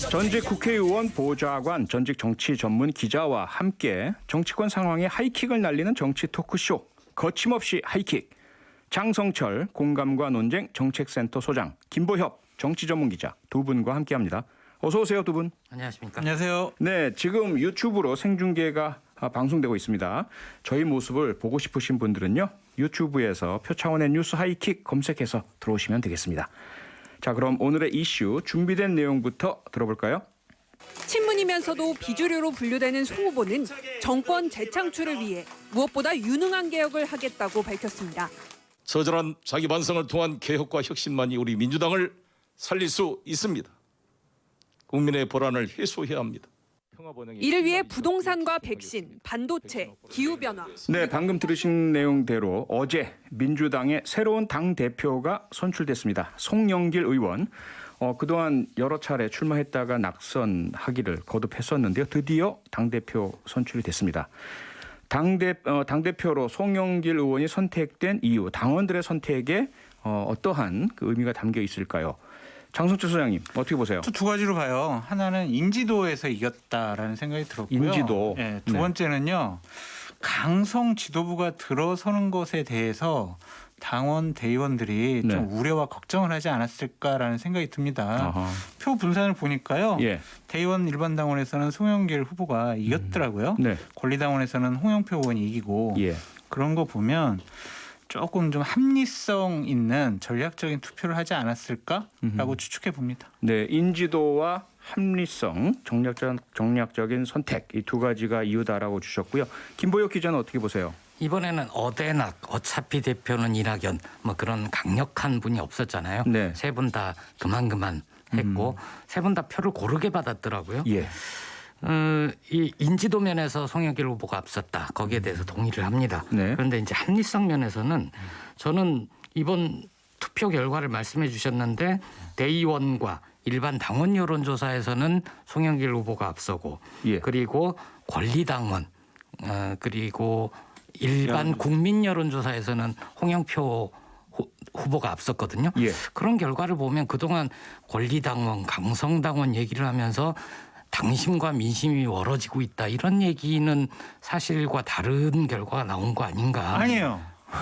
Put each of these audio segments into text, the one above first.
전직 국회의원, 보좌관, 전직 정치 전문 기자와 함께 정치권 상황에 하이킥을 날리는 정치 토크쇼 거침없이 하이킥. 장성철 공감과 논쟁 정책센터 소장, 김보협 정치 전문 기자 두 분과 함께합니다. 어서 오세요, 두 분. 안녕하십니까. 안녕하세요. 네, 지금 유튜브로 생중계가 방송되고 있습니다. 저희 모습을 보고 싶으신 분들은요, 유튜브에서 표창원의 뉴스 하이킥 검색해서 들어오시면 되겠습니다. 자, 그럼 오늘의 이슈 준비된 내용부터 들어볼까요? 친문이면서도 비주류로 분류되는 송 후보는 정권 재창출을 위해 무엇보다 유능한 개혁을 하겠다고 밝혔습니다. 처절한 자기 반성을 통한 개혁과 혁신만이 우리 민주당을 살릴 수 있습니다. 국민의 불안을 해소해야 합니다. 이를 위해 부동산과 백신, 반도체, 기후변화. 네, 방금 들으신 내용대로 어제 민주당의 새로운 당대표가 선출됐습니다. 송영길 의원. 그동안 여러 차례 출마했다가 낙선하기를 거듭했었는데요. 드디어 당대표 선출이 됐습니다. 당대표로 송영길 의원이 선택된 이유, 당원들의 선택에 어떠한 그 의미가 담겨 있을까요? 장성철 소장님, 어떻게 보세요? 두 가지로 봐요. 하나는 인지도에서 이겼다라는 생각이 들었고요. 인지도. 네, 두 번째는요. 강성 지도부가 들어서는 것에 대해서 당원 대의원들이 좀 우려와 걱정을 하지 않았을까라는 생각이 듭니다. 아하. 표 분산을 보니까요. 예. 대의원 일반 당원에서는 송영길 후보가 이겼더라고요. 네. 권리당원에서는 홍영표 의원이 이기고 예. 그런 거 보면 조금 좀 합리성 있는 전략적인 투표를 하지 않았을까라고 추측해 봅니다. 네, 인지도와 합리성, 정략적인 선택, 이 두 가지가 이유다라고 주셨고요. 김보혁 기자는 어떻게 보세요? 이번에는 어대낙, 어차피 대표는 이낙연, 뭐 그런 강력한 분이 없었잖아요. 네. 세 분 다 그만 했고 세 분 다 표를 고르게 받았더라고요. 예. 이 인지도 면에서 송영길 후보가 앞섰다. 거기에 대해서 동의를 합니다. 네. 그런데 이제 합리성 면에서는 저는 이번 투표 결과를 말씀해 주셨는데 대의원과 일반 당원 여론조사에서는 송영길 후보가 앞서고 예. 그리고 권리당원 그리고 일반 국민 여론조사에서는 홍영표 후보가 앞섰거든요. 예. 그런 결과를 보면 그동안 권리당원, 강성당원 얘기를 하면서 당심과 민심이 멀어지고 있다. 이런 얘기는 사실과 다른 결과가 나온 거 아닌가. 아니에요.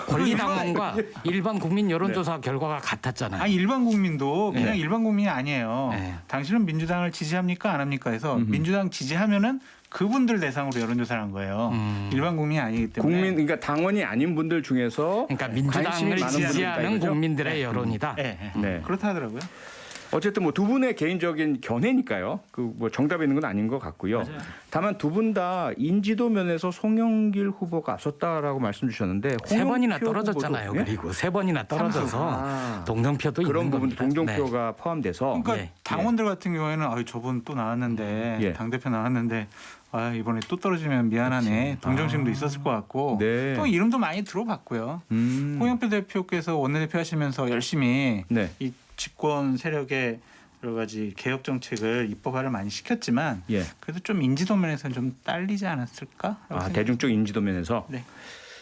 권리당원과 일반 국민 여론조사 결과가 같았잖아요. 아니 일반 국민도 그냥 네. 일반 국민이 아니에요. 네. 당신은 민주당을 지지합니까 안 합니까 해서 민주당 지지하면은 그분들 대상으로 여론조사를 한 거예요. 일반 국민이 아니기 때문에. 그러니까 당원이 아닌 분들 중에서 그러니까 관심이 민주당을 많은 분들이다 지지하는 이거죠? 국민들의 여론이다. 네. 네. 그렇다 하더라고요. 어쨌든 뭐 두 분의 개인적인 견해니까요. 그 뭐 정답이 있는 건 아닌 것 같고요. 맞아요. 다만 두 분 다 인지도 면에서 송영길 후보가 앞섰다라고 말씀 주셨는데 세 번이나 홍영표 떨어졌잖아요. 후보도, 예? 그리고 세 번이나 떨어져서 아. 동정표도 그런 있는 부분 겁니다. 동정표가 포함돼서 그러니까 예. 당원들 같은 경우에는 아유 저분 또 나왔는데 예. 당대표 나왔는데 아 이번에 또 떨어지면 미안하네. 동정심도 있었을 것 같고 네. 또 이름도 많이 들어봤고요. 홍영표 대표께서 원내대표 하시면서 열심히 네. 이 집권 세력의 여러 가지 개혁 정책을 입법화를 많이 시켰지만 예. 그래도 좀 인지도 면에서는 좀 딸리지 않았을까? 대중적 인지도 면에서 네.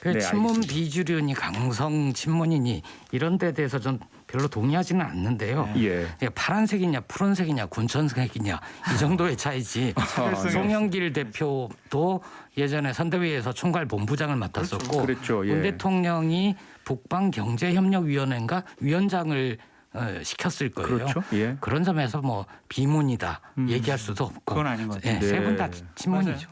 그 네, 친문 알겠습니다. 비주류니 강성 친문이니 이런 데 대해서 좀 별로 동의하지는 않는데요. 예. 파란색이냐 푸른색이냐 군천색이냐 이 정도의 차이지. 송영길 대표도 예전에 선대위에서 총괄 본부장을 맡았었고 그랬죠. 예. 문 대통령이 북방경제협력위원회인가 위원장을 시켰을 거예요. 그렇죠. 예. 그런 점에서 뭐 비문이다 얘기할 수도 없고. 그건 아닌 것 같아요. 세 분 다 네. 친문이죠.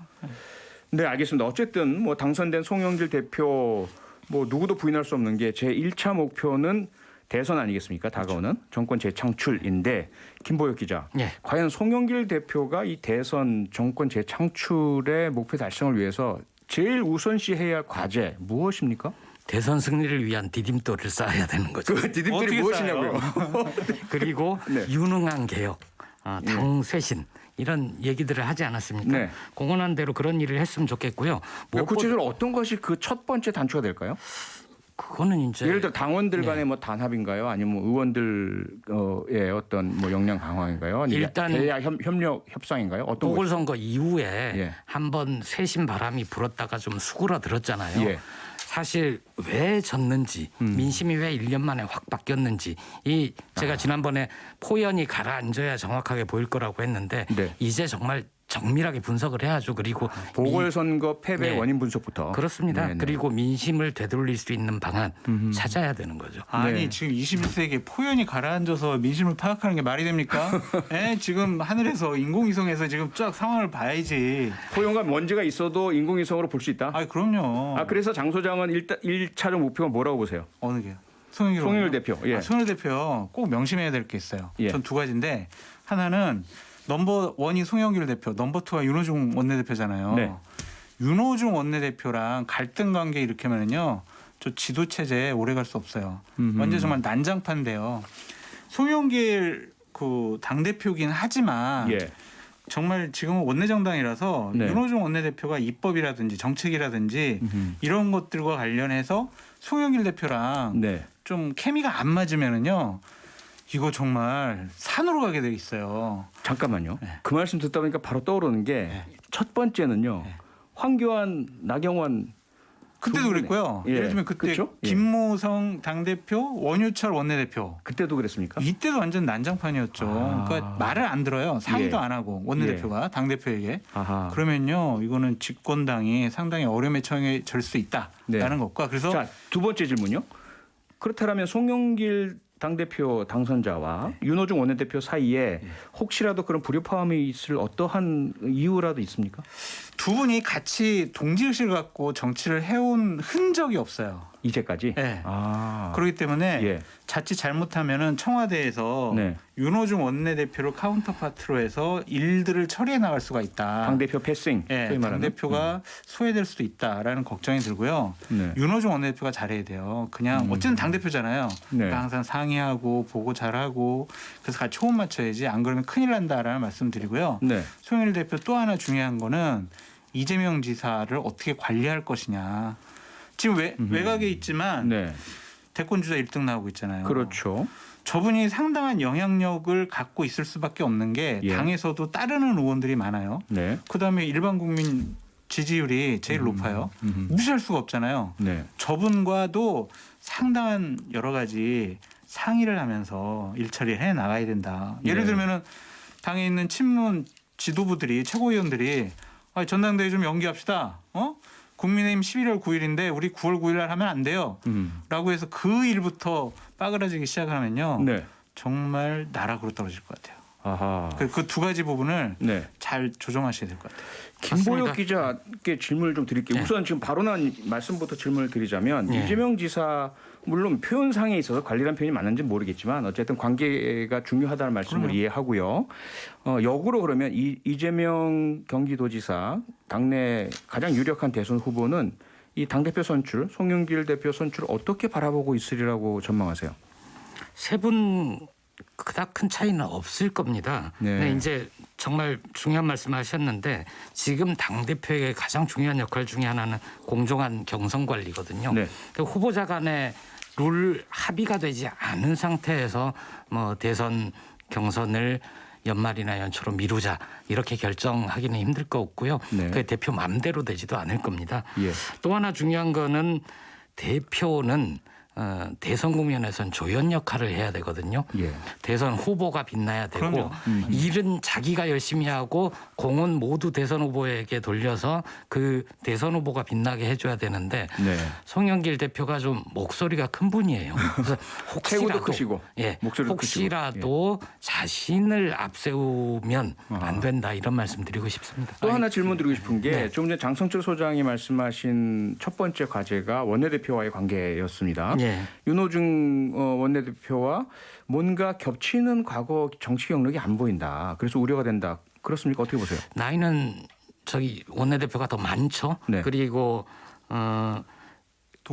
네, 알겠습니다. 어쨌든 뭐 당선된 송영길 대표 뭐 누구도 부인할 수 없는 게 제 1차 목표는 대선 아니겠습니까? 다가오는 정권 재창출인데 김보혁 기자, 예. 과연 송영길 대표가 이 대선 정권 재창출의 목표 달성을 위해서 제일 우선시해야 할 과제 무엇입니까? 대선 승리를 위한 디딤돌을 쌓아야 되는 거죠. 그 디딤돌이 어떻게 무엇이냐고요? 그리고 네. 유능한 개혁, 당 쇄신 이런 얘기들을 하지 않았습니까? 네. 공언한 대로 그런 일을 했으면 좋겠고요. 구체적으로 어떤 것이 그 첫 번째 단초가 될까요? 그거는 이제 예를 들어 당원들 간의 뭐 단합인가요? 아니면 뭐 의원들의 어떤 뭐 역량 강화인가요? 아니면 일단 대야 협력 협상인가요? 어떤 것이? 보궐선거 이후에 예. 한번 쇄신 바람이 불었다가 좀 수그러들었잖아요. 예. 사실 왜 졌는지 민심이 왜 1년 만에 확 바뀌었는지 제가 지난번에 포연이 가라앉아야 정확하게 보일 거라고 했는데 네. 이제 정말 정밀하게 분석을 해야죠. 그리고 보궐선거 패배 네. 원인 분석부터. 그렇습니다. 네네. 그리고 민심을 되돌릴 수 있는 방안 찾아야 되는 거죠. 아니 네. 지금 21세기에 포연이 가라앉아서 민심을 파악하는 게 말이 됩니까? 예? 지금 하늘에서 인공위성에서 지금 쫙 상황을 봐야지. 포용과 먼지가 있어도 인공위성으로 볼 수 있다. 아 그럼요. 그래서 장 소장은 1차적 목표가 뭐라고 보세요? 어느 게요? 송영길 대표. 예. 송영길 대표 꼭 명심해야 될 게 있어요. 예. 전 두 가지인데 하나는 넘버 원이 송영길 대표, 넘버 투가 윤호중 원내대표잖아요. 네. 윤호중 원내대표랑 갈등 관계 일으키면은요, 저 지도 체제 오래 갈 수 없어요. 완전 정말 난장판인데요. 송영길 그 당 대표긴 하지만 예. 정말 지금은 원내정당이라서 네. 윤호중 원내대표가 입법이라든지 정책이라든지 이런 것들과 관련해서 송영길 대표랑 네. 좀 케미가 안 맞으면은요. 이거 정말 산으로 가게 돼 있어요. 잠깐만요. 네. 그 말씀 듣다 보니까 바로 떠오르는 게 첫 번째는요. 네. 황교안, 나경원 그때도 두 분의- 그랬고요. 예. 예를 들면 그때 그렇죠? 예. 김무성 당대표, 원유철 원내대표. 그때도 그랬습니까? 이때도 완전 난장판이었죠. 아. 그러니까 말을 안 들어요. 상의도 예. 안 하고 원내대표가 당대표에게. 아하. 그러면요. 이거는 집권당이 상당히 어려움에 처해질 수 있다라는 네. 것과 그래서 자, 두 번째 질문요. 그렇다면 송영길 당대표 당선자와 윤호중 원내대표 사이에 혹시라도 그런 불협화음이 있을 어떠한 이유라도 있습니까? 두 분이 같이 동지의식을 갖고 정치를 해온 흔적이 없어요. 이제까지? 네. 아. 그렇기 때문에 예. 자칫 잘못하면은 청와대에서 네. 윤호중 원내대표를 카운터파트로 해서 일들을 처리해 나갈 수가 있다. 당대표 패싱. 예, 소위 말하는. 당대표가 소외될 수도 있다라는 걱정이 들고요. 네. 윤호중 원내대표가 잘해야 돼요. 그냥 어쨌든 당대표잖아요. 네. 그러니까 항상 상의하고 보고 잘하고 그래서 같이 호흡 맞춰야지 안 그러면 큰일 난다라는 말씀 드리고요. 네. 송영길 대표 또 하나 중요한 거는 이재명 지사를 어떻게 관리할 것이냐. 지금 외곽에 있지만 네. 대권 주자 1등 나오고 있잖아요. 그렇죠. 저분이 상당한 영향력을 갖고 있을 수밖에 없는 게 예. 당에서도 따르는 의원들이 많아요. 네. 그다음에 일반 국민 지지율이 제일 높아요. 무시할 수가 없잖아요. 네. 저분과도 상당한 여러 가지 상의를 하면서 일처리를 해 나가야 된다. 예를 네. 들면은 당에 있는 친문 지도부들이 최고위원들이 전당대회 좀 연기합시다. 국민의힘 11월 9일인데 우리 9월 9일 날 하면 안 돼요. 라고 해서 그 일부터 빠그라지기 시작하면요. 네. 정말 나라 그로 떨어질 것 같아요. 아하. 그 두 가지 부분을 네. 잘 조정하셔야 될 것 같아요. 김보혁 맞습니다. 기자께 질문을 좀 드릴게요. 네. 우선 지금 바로 난 말씀부터 질문을 드리자면 네. 이재명 지사 물론 표현상에 있어서 관리란 표현이 맞는지 모르겠지만 어쨌든 관계가 중요하다는 말씀을 그럼요. 이해하고요. 역으로 그러면 이재명 경기도지사 당내 가장 유력한 대선 후보는 이 당대표 선출, 송영길 대표 선출을 어떻게 바라보고 있으리라고 전망하세요? 세 분 그닥 큰 차이는 없을 겁니다. 네. 근데 이제 정말 중요한 말씀하셨는데 지금 당 대표에게 가장 중요한 역할 중에 하나는 공정한 경선 관리거든요. 네. 후보자 간에 룰 합의가 되지 않은 상태에서 뭐 대선 경선을 연말이나 연초로 미루자 이렇게 결정하기는 힘들 거 없고요. 네. 그 대표 맘대로 되지도 않을 겁니다. 예. 또 하나 중요한 거는 대표는 대선 국면에선 조연 역할을 해야 되거든요. 예. 대선 후보가 빛나야 되고 그럼요. 일은 자기가 열심히 하고 공은 모두 대선 후보에게 돌려서 그 대선 후보가 빛나게 해줘야 되는데 네. 송영길 대표가 좀 목소리가 큰 분이에요. 그래서 체구도 크시고, 예, 목소리도 혹시라도 자신을 앞세우면 아하. 안 된다 이런 말씀드리고 싶습니다. 또 하나 질문 드리고 싶은 게 네. 좀 전에 장성철 소장이 말씀하신 첫 번째 과제가 원내대표와의 관계였습니다. 예. 윤호중 원내대표와 뭔가 겹치는 과거 정치 경력이 안 보인다. 그래서 우려가 된다. 그렇습니까? 어떻게 보세요? 나이는 저기 원내대표가 더 많죠. 네. 그리고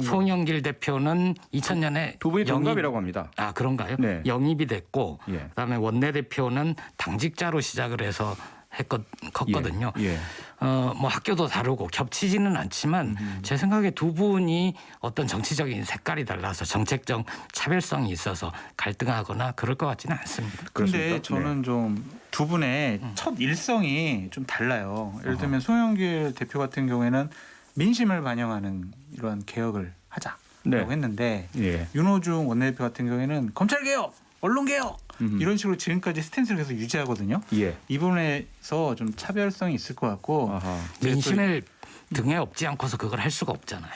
송영길 대표는 2000년에 두 분이 동갑이라고 합니다. 아 그런가요? 네. 영입이 됐고 예. 그다음에 원내대표는 당직자로 시작을 해서 컸거든요. 예. 뭐 학교도 다르고 겹치지는 않지만 제 생각에 두 분이 어떤 정치적인 색깔이 달라서 정책적 차별성이 있어서 갈등하거나 그럴 것 같지는 않습니다. 근데 그렇습니까? 저는 좀 두 분의 첫 일성이 좀 달라요. 예를 들면 송영길 대표 같은 경우에는 민심을 반영하는 이러한 개혁을 하자라고 네. 했는데 예. 윤호중 원내대표 같은 경우에는 검찰 개혁, 언론 개혁 이런 식으로 지금까지 스탠스를 계속 유지하거든요. 예. 이 부분에서 좀 차별성이 있을 것 같고 아하. 민심을 등에 업지 않고서 그걸 할 수가 없잖아요.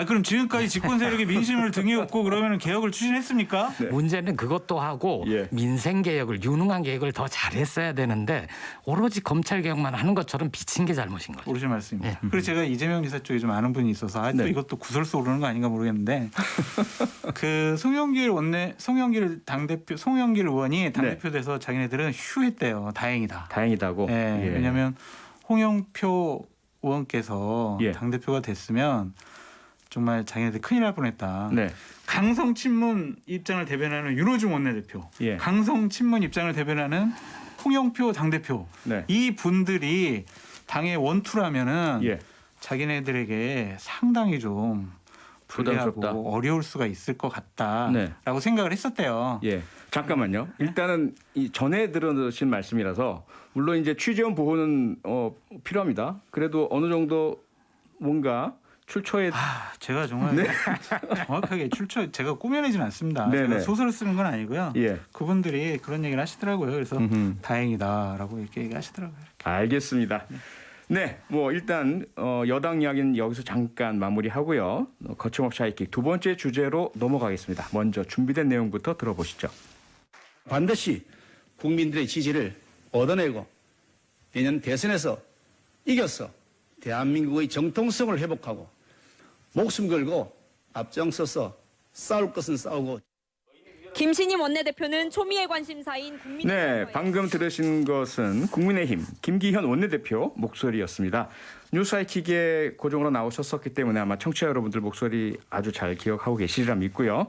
그럼 지금까지 집권 세력이 민심을 등에 업고 그러면 개혁을 추진했습니까? 문제는 그것도 하고 예. 민생 개혁을 유능한 개혁을 더 잘했어야 되는데 오로지 검찰 개혁만 하는 것처럼 비친 게 잘못인 거죠. 모르실 말씀입니다. 예. 그래서 제가 이재명 지사 쪽에 좀 아는 분이 있어서 또 네. 이것도 구설수 오르는 거 아닌가 모르겠는데 그 송영길 당대표 송영길 의원이 당대표 돼서 자기네들은 휴했대요. 다행이다. 다행이다고. 예. 왜냐하면 홍영표 의원께서 예. 당대표가 됐으면 정말 자기네들 큰일 날 뻔했다. 네. 강성 친문 입장을 대변하는 윤호중 원내대표, 예. 강성 친문 입장을 대변하는 홍영표 당대표, 네. 이 분들이 당의 원투라면은 예. 자기네들에게 상당히 좀 불리하고 부담스럽다. 어려울 수가 있을 것 같다라고 네. 생각을 했었대요. 예. 잠깐만요. 일단은 이 전에 들으신 말씀이라서 물론 이제 취재원 보호는 필요합니다. 그래도 어느 정도 뭔가 출처에 제가 정말 정확하게 제가 꾸며내진 않습니다. 네네. 제가 소설을 쓰는 건 아니고요. 예. 그분들이 그런 얘기를 하시더라고요. 그래서 음흠. 다행이다라고 이렇게 얘기하시더라고요. 알겠습니다. 네, 뭐 일단 여당 이야기는 여기서 잠깐 마무리하고요. 거침없이 하이킥 두 번째 주제로 넘어가겠습니다. 먼저 준비된 내용부터 들어보시죠. 반드시 국민들의 지지를 얻어내고 내년 대선에서 이겨서 대한민국의 정통성을 회복하고 목숨 걸고 앞장서서 싸울 것은 싸우고 김신임 원내대표는 초미의 관심사인 국민. 네, 방금 들으신 것은 국민의힘 김기현 원내대표 목소리였습니다. 뉴스 하이킥에 고정으로 나오셨었기 때문에 아마 청취자 여러분들 목소리 아주 잘 기억하고 계시리라 믿고요.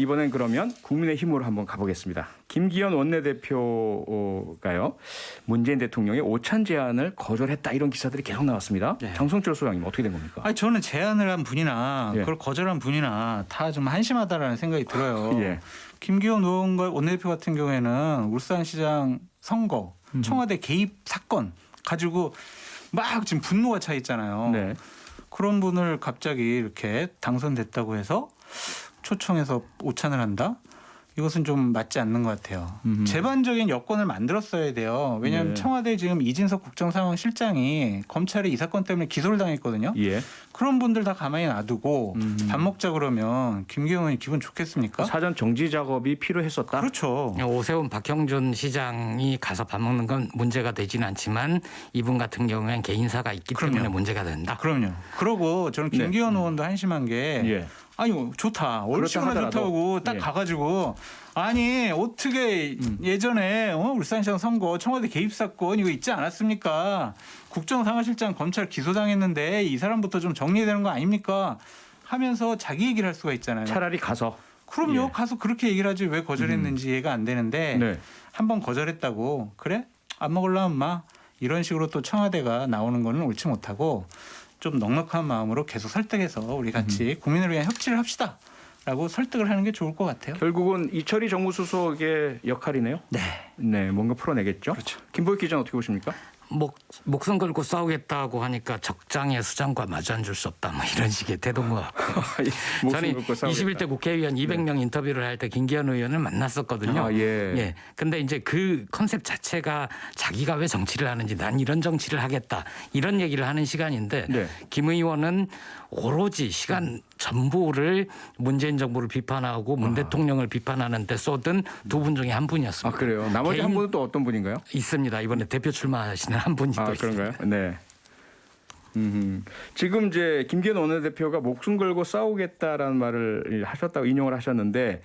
이번엔 그러면 국민의힘으로 한번 가보겠습니다. 김기현 원내대표가요. 문재인 대통령의 오찬 제안을 거절했다 이런 기사들이 계속 나왔습니다. 네. 장성철 소장님 어떻게 된 겁니까? 저는 제안을 한 분이나 예. 그걸 거절한 분이나 다 좀 한심하다라는 생각이 들어요. 예. 김기현 원내대표 같은 경우에는 울산시장 선거 청와대 개입 사건 가지고 막 지금 분노가 차 있잖아요. 네. 그런 분을 갑자기 이렇게 당선됐다고 해서 초청해서 오찬을 한다? 이것은 좀 맞지 않는 것 같아요. 제반적인 여건을 만들었어야 돼요. 왜냐하면 네. 청와대 지금 이진석 국정상황실장이 검찰에 이 사건 때문에 기소를 당했거든요. 예. 그런 분들 다 가만히 놔두고 밥 먹자 그러면 김기현 의원이 기분 좋겠습니까? 사전 정지 작업이 필요했었다. 그렇죠. 오세훈 박형준 시장이 가서 밥 먹는 건 문제가 되지는 않지만 이분 같은 경우에는 개인사가 있기 그럼요. 때문에 문제가 된다. 그럼요. 그러고 저는 김기현 의원도 한심한 게 예. 아니 좋다. 얼마나 하더라도. 좋다고 딱 예. 가가지고 아니 어떻게 예전에 울산시장 선거 청와대 개입 사건 이거 있지 않았습니까? 국정상황실장 검찰 기소당했는데 이 사람부터 좀 정리해야 되는 거 아닙니까? 하면서 자기 얘기를 할 수가 있잖아요. 차라리 가서. 그럼요. 예. 가서 그렇게 얘기를 하지 왜 거절했는지 이해가 안 되는데 네. 한 번 거절했다고 그래? 안 먹을라 엄마 이런 식으로 또 청와대가 나오는 거는 옳지 못하고 좀 넉넉한 마음으로 계속 설득해서 우리 같이 국민을 위한 협치를 합시다라고 설득을 하는 게 좋을 것 같아요. 결국은 이철희 정무수석의 역할이네요. 네. 네, 뭔가 풀어내겠죠. 그렇죠. 김보익 기자는 어떻게 보십니까? 목숨 걸고 싸우겠다고 하니까 적장의 수장과 마주 앉을 수 없다. 뭐 이런 식의 태도인 것 같고. 저는 21대 국회의원 200명 인터뷰를 할 때 김기현 의원을 만났었거든요. 예. 근데 이제 그 컨셉 자체가 자기가 왜 정치를 하는지 난 이런 정치를 하겠다. 이런 얘기를 하는 시간인데 네. 김 의원은 오로지 시간 전부를 문재인 정부를 비판하고 문 대통령을 비판하는 데 쏟은 두 분 중에 한 분이었습니다. 아, 그래요. 나머지 한 개인- 분은 또 어떤 분인가요? 있습니다. 이번에 대표 출마하시는 한 분이 또 있습니다. 그런가요? 네. 지금 이제 김기현 원내대표가 목숨 걸고 싸우겠다라는 말을 하셨다고 인용을 하셨는데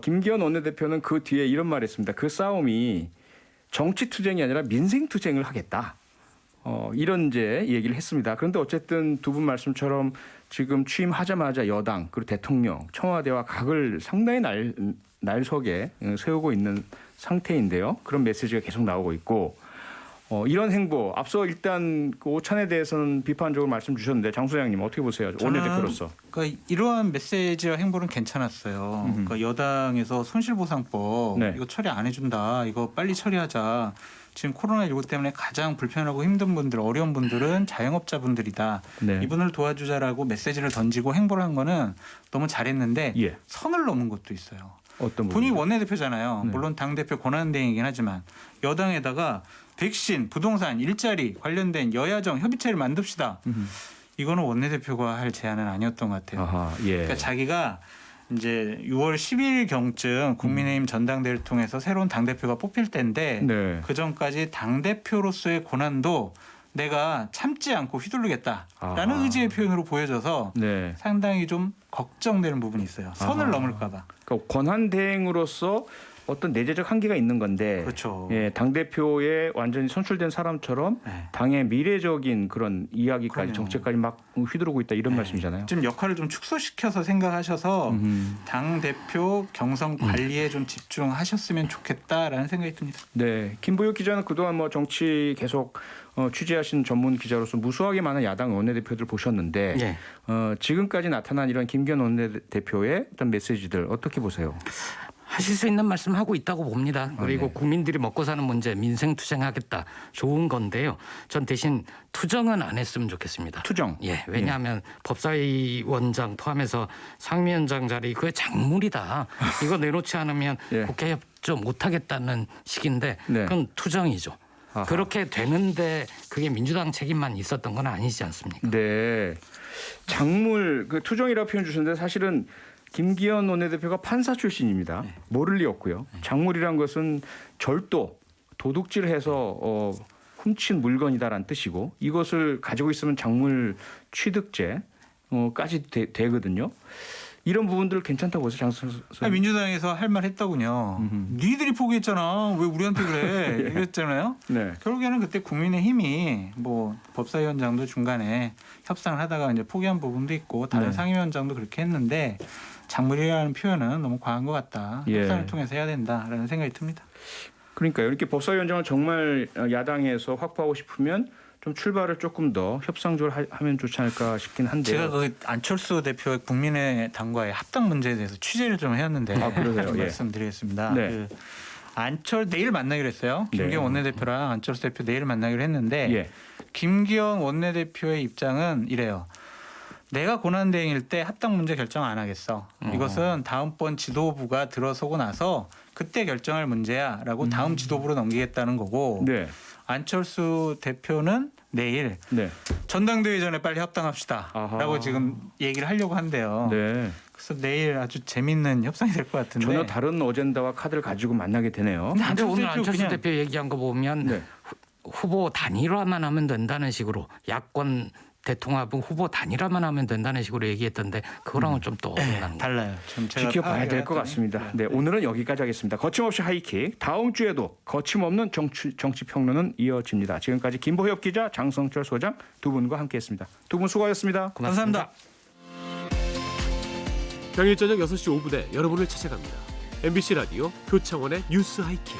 김기현 원내대표는 그 뒤에 이런 말을 했습니다. 그 싸움이 정치 투쟁이 아니라 민생 투쟁을 하겠다. 이런 이제 얘기를 했습니다. 그런데 어쨌든 두 분 말씀처럼 지금 취임하자마자 여당 그리고 대통령 청와대와 각을 상당히 날석에 세우고 있는 상태인데요. 그런 메시지가 계속 나오고 있고 이런 행보 앞서 일단 그 오찬에 대해서는 비판적으로 말씀 주셨는데 장 소장님 어떻게 보세요? 원내대표로서. 그러니까 이러한 메시지와 행보는 괜찮았어요. 그러니까 여당에서 손실보상법 네. 이거 처리 안 해준다. 이거 빨리 처리하자. 지금 코로나19 때문에 가장 불편하고 힘든 분들, 어려운 분들은 자영업자분들이다. 네. 이분을 도와주자라고 메시지를 던지고 행보를 한 거는 너무 잘했는데 예. 선을 넘은 것도 있어요. 어떤 본인이 부분이요? 원내대표잖아요. 네. 물론 당대표 권한대행이긴 하지만 여당에다가 백신, 부동산, 일자리 관련된 여야정 협의체를 만듭시다. 이거는 원내대표가 할 제안은 아니었던 것 같아요. 아하, 예. 그러니까 자기가 이제 6월 10일경쯤 국민의힘 전당대회를 통해서 새로운 당대표가 뽑힐 때인데 네. 그 전까지 당대표로서의 고난도 내가 참지 않고 휘둘르겠다라는 아하. 의지의 표현으로 보여져서 네. 상당히 좀 걱정되는 부분이 있어요. 선을 아하. 넘을까 봐. 그러니까 권한 대행으로서 어떤 내재적 한계가 있는 건데, 그렇죠. 예, 당 대표에 완전히 선출된 사람처럼 네. 당의 미래적인 그런 이야기까지 그럼요. 정책까지 막 휘두르고 있다 이런 네. 말씀이잖아요. 좀 역할을 좀 축소시켜서 생각하셔서 당 대표 경선 관리에 좀 집중하셨으면 좋겠다라는 생각이 듭니다. 네, 김보혁 기자는 그동안 뭐 정치 계속 취재하신 전문 기자로서 무수하게 많은 야당 원내대표들 보셨는데 예. 지금까지 나타난 이런 김기현 원내대표의 어떤 메시지들 어떻게 보세요? 하실 수 있는 말씀 하고 있다고 봅니다. 그리고 네. 국민들이 먹고 사는 문제 민생 투쟁하겠다 좋은 건데요. 전 대신 투정은 안 했으면 좋겠습니다. 투정. 예, 왜냐하면 법사위원장 포함해서 상임위원장 자리 그게 작물이다. 이거 내놓지 않으면 예. 국회 협조 못하겠다는 식인데 네. 그건 투정이죠. 아하. 그렇게 되는데 그게 민주당 책임만 있었던 건 아니지 않습니까? 네, 작물 그 투정이라고 표현 주셨는데 사실은 김기현 원내대표가 판사 출신입니다. 모를 리 없고요. 작물이란 것은 절도, 도둑질해서 훔친 물건이다라는 뜻이고 이것을 가지고 있으면 작물 취득죄까지 되거든요. 이런 부분들 괜찮다고 보세요, 장선 선생님? 민주당에서 할 말 했더군요. 니들이 포기했잖아. 왜 우리한테 그래? 이랬잖아요. 네. 결국에는 그때 국민의힘이 뭐 법사위원장도 중간에 협상을 하다가 이제 포기한 부분도 있고 다른 네. 상임위원장도 그렇게 했는데 작물이라는 표현은 너무 과한 것 같다. 예. 협상을 통해서 해야 된다라는 생각이 듭니다. 그러니까요. 이렇게 법사위원장을 정말 야당에서 확보하고 싶으면 좀 출발을 조금 더 협상적으로 하면 좋지 않을까 싶긴 한데요. 제가 그 안철수 대표의 국민의당과의 합당 문제에 대해서 취재를 좀 해왔는데 아, 그러세요? 좀 예. 말씀드리겠습니다. 네. 내일 만나기로 했어요. 네. 김기현 원내대표랑 안철수 대표 내일 만나기로 했는데 예. 김기현 원내대표의 입장은 이래요. 내가 권한대행일 때 합당 문제 결정 안 하겠어. 이것은 다음번 지도부가 들어서고 나서 그때 결정할 문제야라고 다음 지도부로 넘기겠다는 거고 네. 안철수 대표는 내일 네. 전당대회 전에 빨리 합당합시다라고 아하. 지금 얘기를 하려고 한대요. 네. 그래서 내일 아주 재밌는 협상이 될 것 같은데. 전혀 다른 어젠다와 카드를 가지고 만나게 되네요. 근데 근데 오늘 대표 안철수 그냥- 대표 얘기한 거 보면 네. 후보 단일화만 하면 된다는 식으로 야권 대통합은 후보 단일화만 하면 된다는 식으로 얘기했던데 그거랑은 좀 또 어긋나는 거. 달라요. 좀 제가 지켜봐야 파악을 될 것 했더니. 같습니다. 네, 오늘은 여기까지 하겠습니다. 거침없이 하이킥. 다음 주에도 거침없는 정치 평론은 이어집니다. 지금까지 김보협 기자, 장성철 소장 두 분과 함께했습니다. 두 분 수고하셨습니다. 감사합니다. 평일 저녁 6시 5분에 여러분을 찾아갑니다. MBC 라디오 표창원의 뉴스 하이킥.